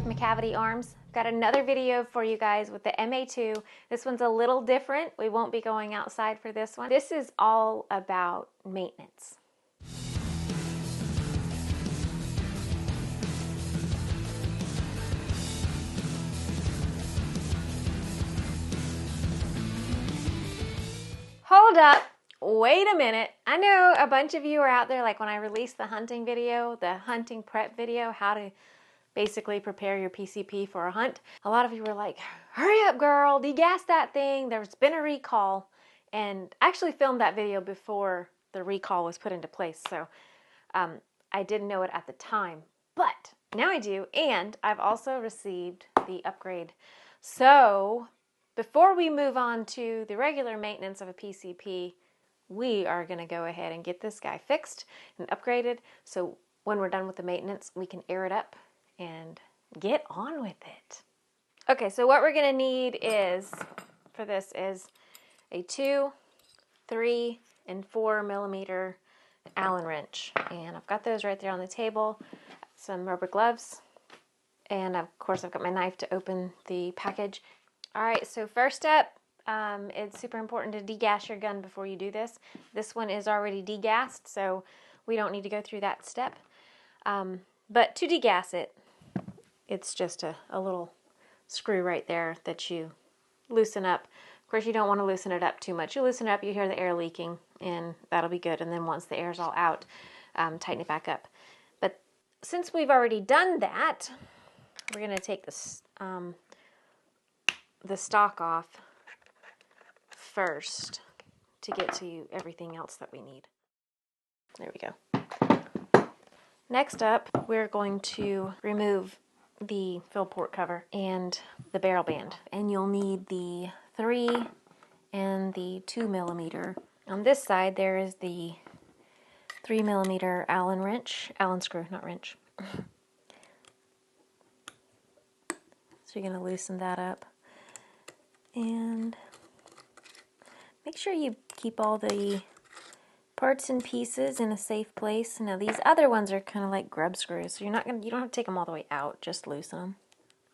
with Macavity arms. Got another video for you guys with the MA2. This one's a little different. We won't be going outside for this one. This is all about maintenance. Hold up. Wait a minute. I know a bunch of you are out there, like when I released the hunting video, the hunting prep video, how to basically prepare your PCP for a hunt. A lot of you were like, hurry up girl, degas that thing. There's been a recall. And I actually filmed that video before the recall was put into place. So I didn't know it at the time, but now I do. And I've also received the upgrade. So before we move on to the regular maintenance of a PCP, we are going to go ahead and get this guy fixed and upgraded. So when we're done with the maintenance, we can air it up and get on with it. Okay, so what we're going to need for this is a 2, 3, and 4 millimeter Allen wrench. And I've got those right there on the table. Some rubber gloves. And of course I've got my knife to open the package. All right, so first up, it's super important to degas your gun before you do this. This one is already degassed, so we don't need to go through that step. But to degas it, it's just a little screw right there that you loosen up. Of course, you don't want to loosen it up too much. You loosen it up, you hear the air leaking, and that'll be good. And then once the air's all out, tighten it back up. But since we've already done that, we're going to take the stock off first to get to everything else that we need. There we go. Next up, we're going to remove the fill port cover and the barrel band. And you'll need the 3 and the 2 millimeter. On this side, there is the 3 millimeter Allen screw, not wrench. So you're going to loosen that up. And make sure you keep all the parts and pieces in a safe place. Now these other ones are kind of like grub screws, so you don't have to take them all the way out. Just loosen them.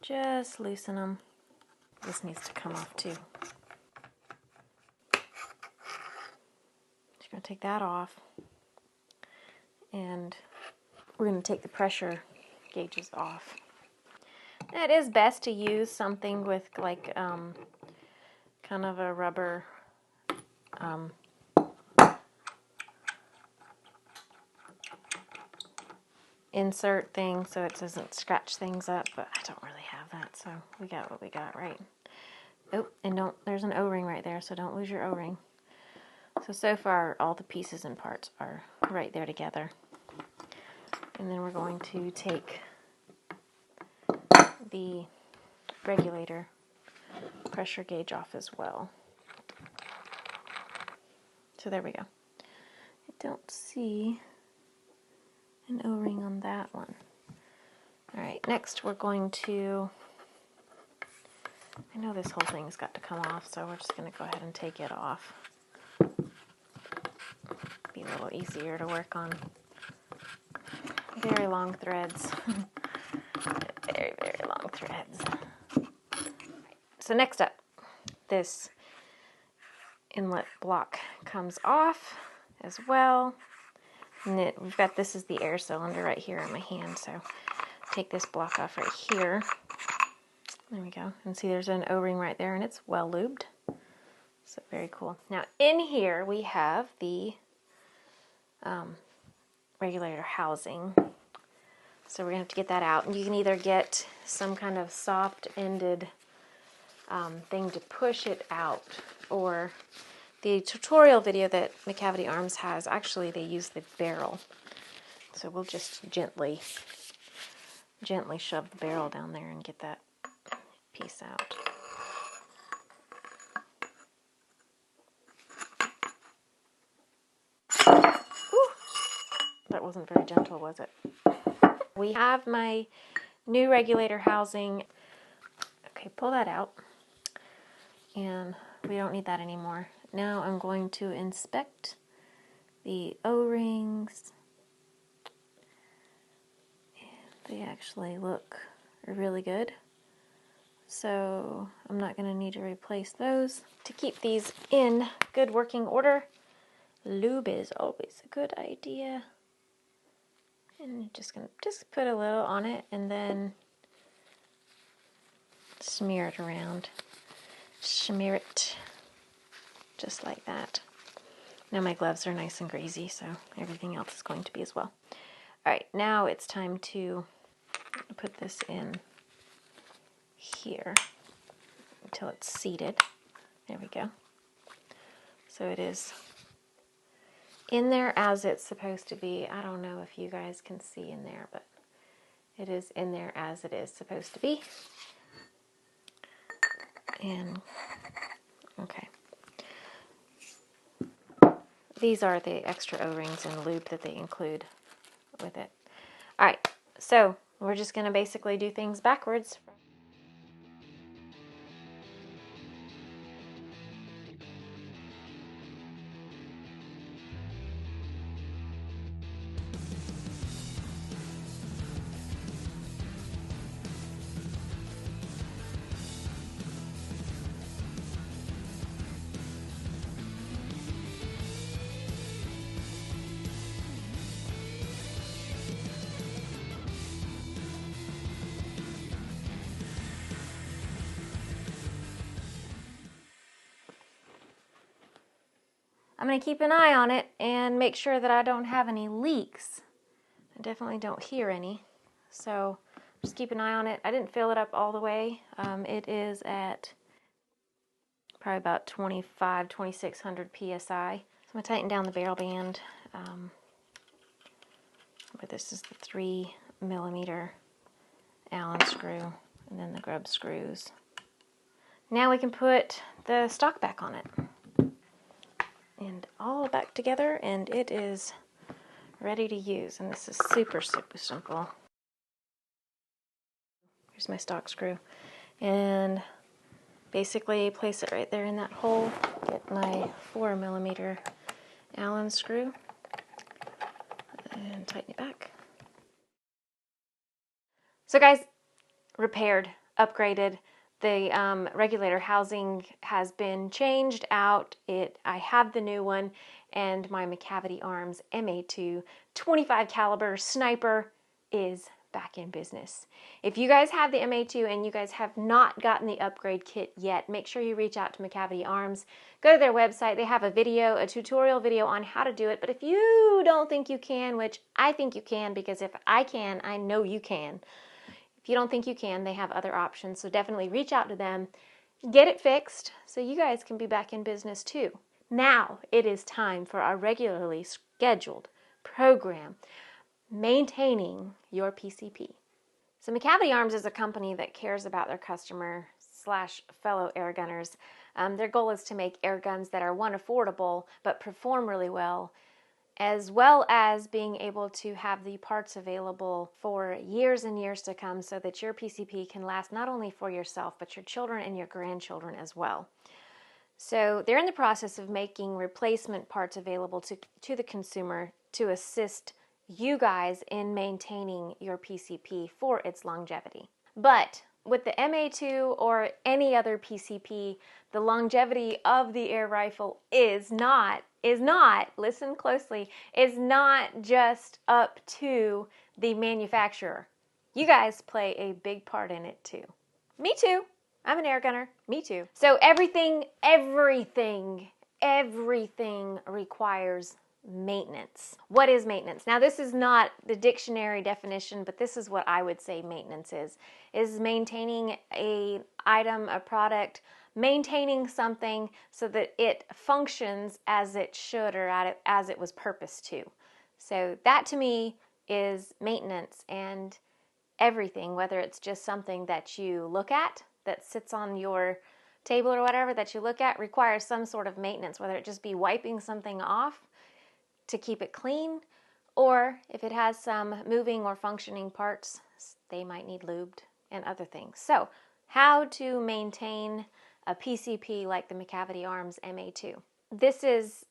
Just loosen them. This needs to come off too. Just gonna take that off, and we're gonna take the pressure gauges off. Now, it is best to use something with like kind of a rubber insert thing so it doesn't scratch things up, but I don't really have that, so we got what we got, right? Oh, and there's an O-ring right there, so don't lose your O-ring. So far all the pieces and parts are right there together. And then we're going to take the regulator pressure gauge off as well. So there we go. I don't see an O-ring on that one. Alright, next we're going to, I know this whole thing's got to come off, so we're just going to go ahead and take it off. Be a little easier to work on. Very long threads. Very, very long threads. So next up, this inlet block comes off as well. And we've got, this is the air cylinder right here in my hand, so take this block off right here. There we go. And see there's an O-ring right there, and it's well lubed. So very cool. Now in here we have the regulator housing. So we're going to have to get that out. And you can either get some kind of soft-ended thing to push it out, or the tutorial video that Macavity Arms has, actually they use the barrel. So we'll just gently shove the barrel down there and get that piece out. Whew. That wasn't very gentle, was it? We have my new regulator housing. Okay, pull that out. And we don't need that anymore. Now I'm going to inspect the O-rings. They actually look really good. So I'm not going to need to replace those. To keep these in good working order, lube is always a good idea. And you're just going to put a little on it and then smear it around. Smear it just like that. Now my gloves are nice and greasy, so everything else is going to be as well. All right, now it's time to put this in here until it's seated. There we go. So it is in there as it's supposed to be. I don't know if you guys can see in there, but it is in there as it is supposed to be. And okay. These are the extra O-rings and lube that they include with it. All right, so we're just going to basically do things backwards. I'm going to keep an eye on it and make sure that I don't have any leaks. I definitely don't hear any. So just keep an eye on it. I didn't fill it up all the way. It is at probably about 2600 PSI. So I'm going to tighten down the barrel band. But this is the 3mm Allen screw and then the grub screws. Now we can put the stock back on it. And all back together, and it is ready to use. And this is super, super simple. Here's my stock screw. And basically place it right there in that hole. Get my 4mm Allen screw and tighten it back. So guys, repaired, upgraded. The regulator housing has been changed out. I have the new one, and my Macavity Arms MA2 .25 caliber sniper is back in business. If you guys have the MA2 and you guys have not gotten the upgrade kit yet, make sure you reach out to Macavity Arms. Go to their website. They have a tutorial video on how to do it. But if you don't think you can, which I think you can, because if I can, I know you can. If you don't think you can, they have other options. So definitely reach out to them, get it fixed so you guys can be back in business too. Now it is time for our regularly scheduled program, maintaining your PCP. So Macavity Arms is a company that cares about their customer / fellow air gunners. Their goal is to make air guns that are, one, affordable, but perform really well as being able to have the parts available for years and years to come so that your PCP can last not only for yourself, but your children and your grandchildren as well. So they're in the process of making replacement parts available to the consumer to assist you guys in maintaining your PCP for its longevity. But with the MA2 or any other PCP, the longevity of the air rifle is not, listen closely, is not just up to the manufacturer. You guys play a big part in it too. Me too. I'm an air gunner. Me too. So everything requires maintenance. What is maintenance? Now this is not the dictionary definition, but this is what I would say maintenance is maintaining a item, a product, maintaining something so that it functions as it should or as it was purposed to. So that to me is maintenance, and everything, whether it's just something that you look at that sits on your table or whatever that you look at, requires some sort of maintenance, whether it just be wiping something off to keep it clean, or if it has some moving or functioning parts, they might need lubed and other things. So how to maintain a PCP like the Macavity Arms MA2. This is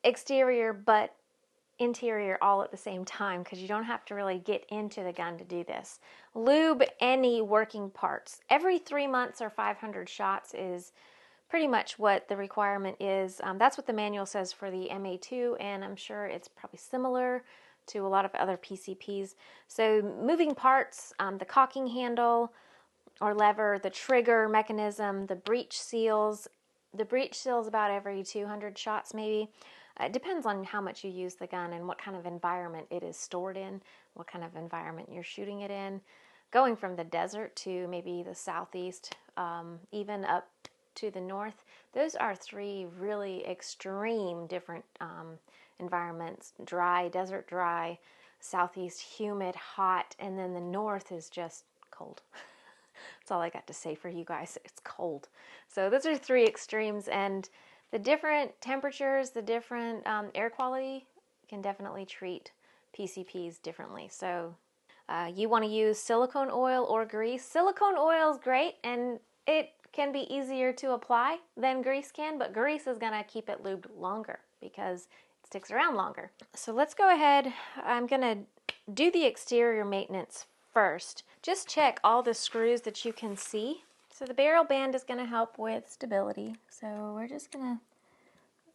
exterior, but interior all at the same time because you don't have to really get into the gun to do this. Lube any working parts. Every 3 months or 500 shots is pretty much what the requirement is. That's what the manual says for the MA2, and I'm sure it's probably similar to a lot of other PCPs. So moving parts, the cocking handle or lever, the trigger mechanism, the breech seals. The breech seals about every 200 shots maybe. It depends on how much you use the gun and what kind of environment it is stored in, what kind of environment you're shooting it in. Going from the desert to maybe the southeast, even up to the north, those are 3 really extreme different environments. Dry, desert dry, southeast humid, hot, and then the north is just cold. That's all I got to say for you guys. It's cold. So those are 3 extremes, and the different temperatures, the different air quality can definitely treat PCPs differently. So you want to use silicone oil or grease. Silicone oil is great, and it can be easier to apply than grease can, but grease is going to keep it lubed longer because it sticks around longer. So let's go ahead. I'm going to do the exterior maintenance first. Just check all the screws that you can see. So the barrel band is going to help with stability. So we're just going to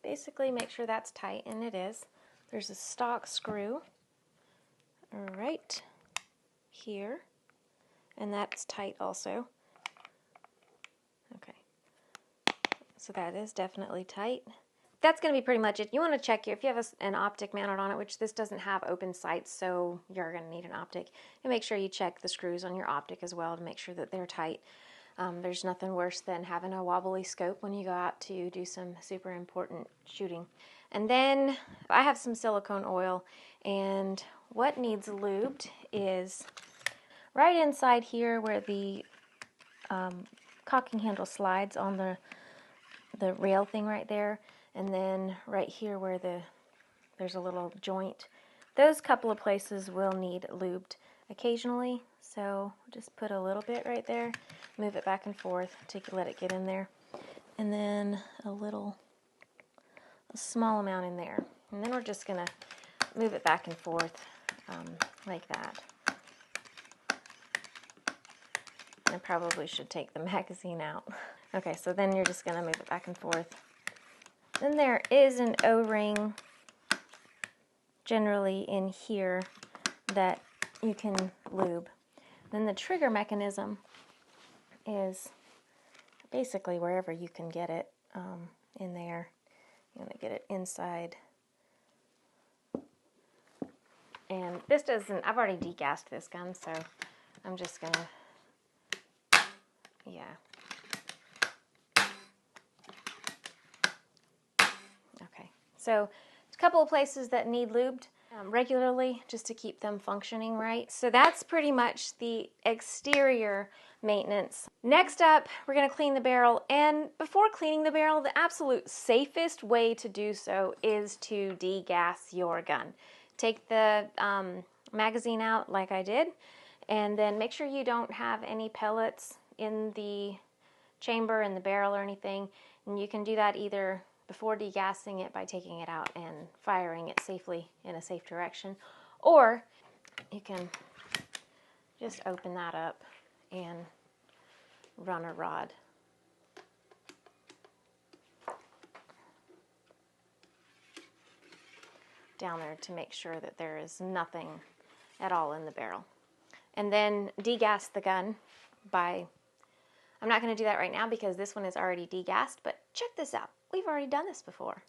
basically make sure that's tight, and it is. There's a stock screw right here, and that's tight also. Okay, so that is definitely tight. That's going to be pretty much it. You want to check if you have an optic mounted on it, which this doesn't have open sights, so you're going to need an optic. And make sure you check the screws on your optic as well to make sure that they're tight. There's nothing worse than having a wobbly scope when you go out to do some super important shooting. And then I have some silicone oil, and what needs lubed is right inside here where the cocking handle slides on the rail thing right there, and then right here where there's a little joint. Those couple of places will need lubed occasionally, so just put a little bit right there, move it back and forth to let it get in there, and then a small amount in there, and then we're just gonna move it back and forth like that. I probably should take the magazine out. Okay, so then you're just gonna move it back and forth. Then there is an O-ring generally in here that you can lube. Then the trigger mechanism is basically wherever you can get it in there. You want to get it inside. And this doesn't, I've already degassed this gun, so I'm just gonna, yeah. Okay, so a couple of places that need lubed regularly just to keep them functioning right. So that's pretty much the exterior maintenance. Next up, we're going to clean the barrel, and before cleaning the barrel, the absolute safest way to do so is to degas your gun. Take the magazine out like I did, and then make sure you don't have any pellets in the chamber, in the barrel or anything, and you can do that either before degassing it by taking it out and firing it safely in a safe direction, or you can just open that up and run a rod down there to make sure that there is nothing at all in the barrel. And then degas the gun by, I'm not going to do that right now because this one is already degassed, but check this out. We've already done this before.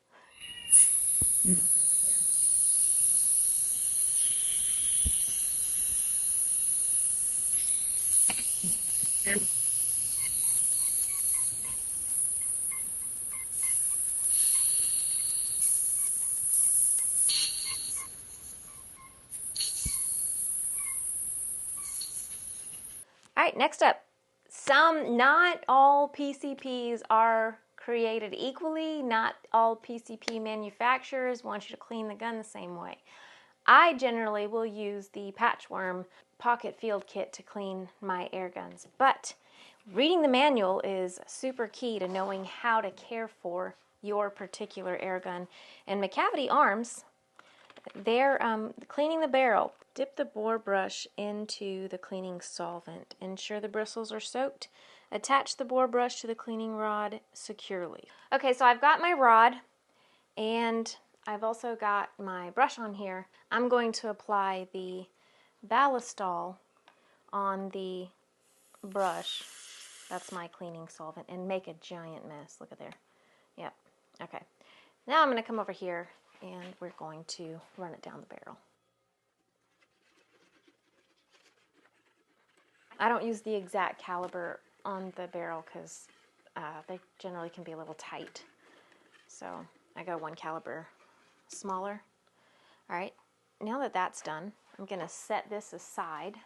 All right, next up, not all PCPs are created equally. Not all PCP manufacturers want you to clean the gun the same way. I generally will use the Patchworm Pocket Field Kit to clean my air guns, but reading the manual is super key to knowing how to care for your particular air gun. And Macavity Arms they're cleaning the barrel. Dip the bore brush into the cleaning solvent. Ensure the bristles are soaked. Attach the bore brush to the cleaning rod securely. Okay, so I've got my rod and I've also got my brush on here. I'm going to apply the ballistol on the brush. That's my cleaning solvent, and make a giant mess. Look at there. Yep. Okay. Now I'm going to come over here and we're going to run it down the barrel. I don't use the exact caliber on the barrel because they generally can be a little tight. So I go one caliber smaller. All right, now that that's done, I'm going to set this aside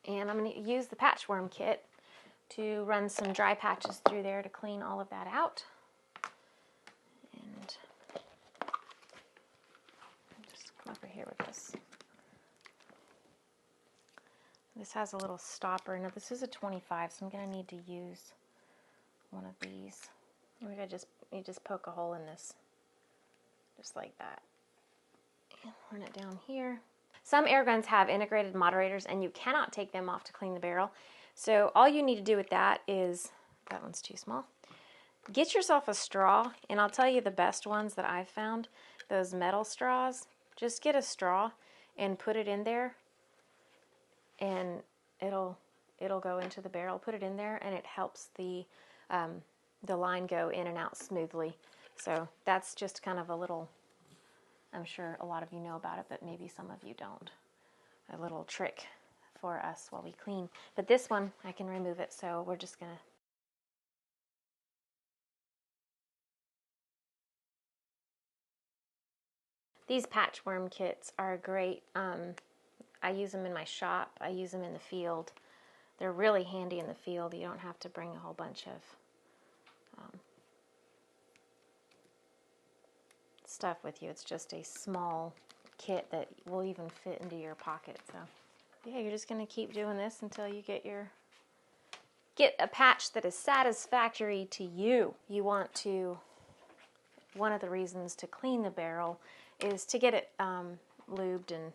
and I'm going to use the patchworm kit to run some dry patches through there to clean all of that out. And just come over here with this. This has a little stopper. Now this is a 25, so I'm going to need to use one of these. You just poke a hole in this, just like that. And run it down here. Some air guns have integrated moderators and you cannot take them off to clean the barrel. So all you need to do with that is, that one's too small, get yourself a straw, and I'll tell you the best ones that I've found, those metal straws. Just get a straw and put it in there and it'll go into the barrel. Put it in there and it helps the line go in and out smoothly. So that's just kind of a little, I'm sure a lot of you know about it, but maybe some of you don't. A little trick for us while we clean. But this one, I can remove it, so we're just gonna. These patchworm kits are great. I use them in my shop. I use them in the field. They're really handy in the field. You don't have to bring a whole bunch of stuff with you. It's just a small kit that will even fit into your pocket. So yeah, you're just going to keep doing this until you get a patch that is satisfactory to you. You want to, one of the reasons to clean the barrel is to get it lubed and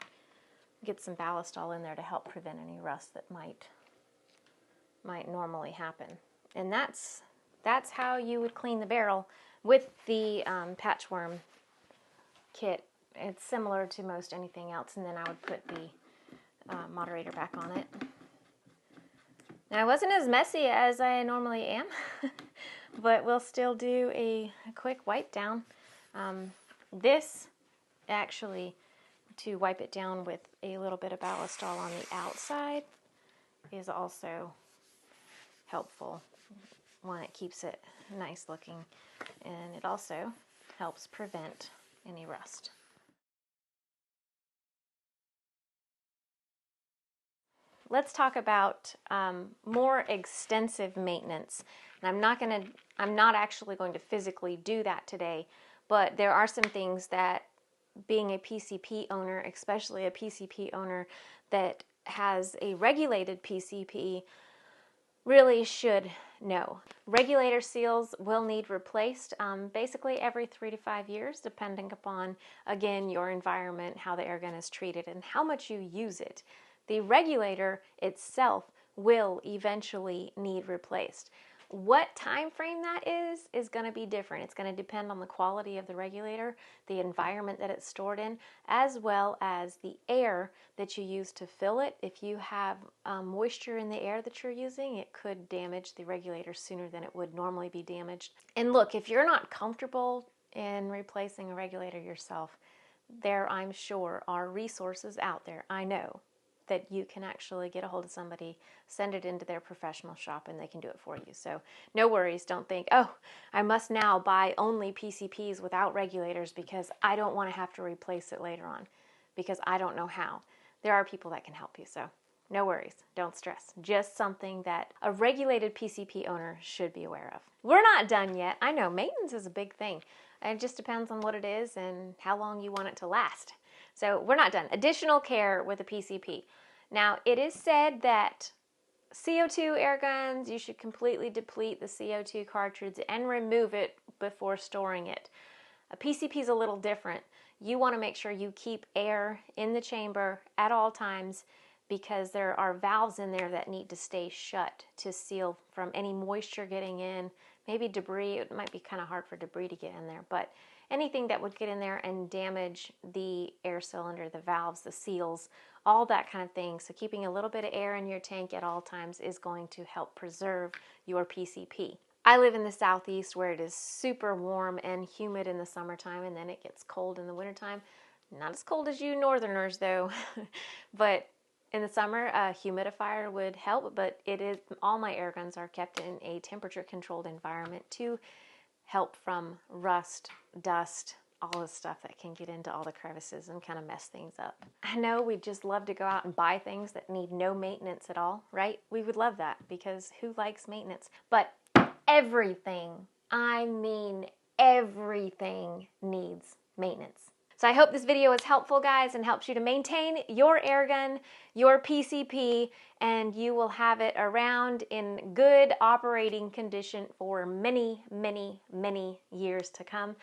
get some ballistol in there to help prevent any rust that might normally happen. And that's how you would clean the barrel with the patchworm kit. It's similar to most anything else, and then I would put the moderator back on it. Now, I wasn't as messy as I normally am, but we'll still do a quick wipe down. This actually, to wipe it down with a little bit of ballistol on the outside, is also helpful. One, it keeps it nice looking, and it also helps prevent any rust. Let's talk about more extensive maintenance. And I'm not actually going to physically do that today, but there are some things that being a PCP owner, especially a PCP owner that has a regulated PCP, really should know. Regulator seals will need replaced basically every 3 to 5 years, depending upon, again, your environment, how the air gun is treated, and how much you use it. The regulator itself will eventually need replaced. What time frame that is going to be different. It's going to depend on the quality of the regulator, the environment that it's stored in, as well as the air that you use to fill it. If you have moisture in the air that you're using, it could damage the regulator sooner than it would normally be damaged. And look, if you're not comfortable in replacing a regulator yourself, there, I'm sure, are resources out there. I know that you can actually get a hold of somebody, send it into their professional shop, and they can do it for you. So no worries. Don't think, oh, I must now buy only PCPs without regulators because I don't want to have to replace it later on because I don't know how. There are people that can help you. So no worries. Don't stress. Just something that a regulated PCP owner should be aware of. We're not done yet. I know maintenance is a big thing. It just depends on what it is and how long you want it to last. So we're not done. Additional care with a PCP. Now, it is said that CO2 air guns, you should completely deplete the CO2 cartridge and remove it before storing it. A PCP is a little different. you want to make sure you keep air in the chamber at all times, because there are valves in there that need to stay shut to seal from any moisture getting in, maybe debris. It might be kind of hard for debris to get in there, but anything that would get in there and damage the air cylinder, the valves, the seals, all that kind of thing. So keeping a little bit of air in your tank at all times is going to help preserve your PCP. I live in the southeast where it is super warm and humid in the summertime, and then it gets cold in the wintertime. Not as cold as you northerners though, but in the summer, a humidifier would help, but all my air guns are kept in a temperature-controlled environment to help from rust, dust, all the stuff that can get into all the crevices and kind of mess things up. I know we'd just love to go out and buy things that need no maintenance at all, right? We would love that, because who likes maintenance? But everything, I mean everything, needs maintenance. So I hope this video is helpful, guys, and helps you to maintain your air gun, your PCP, and you will have it around in good operating condition for many, many, many years to come.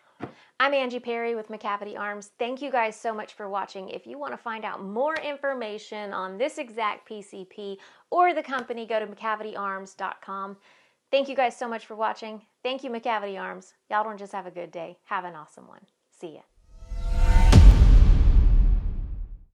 I'm Angie Perry with Macavity Arms. Thank you guys so much for watching. If you want to find out more information on this exact PCP or the company, go to macavityarms.com. Thank you guys so much for watching. Thank you, Macavity Arms. Y'all don't just have a good day. Have an awesome one. See ya.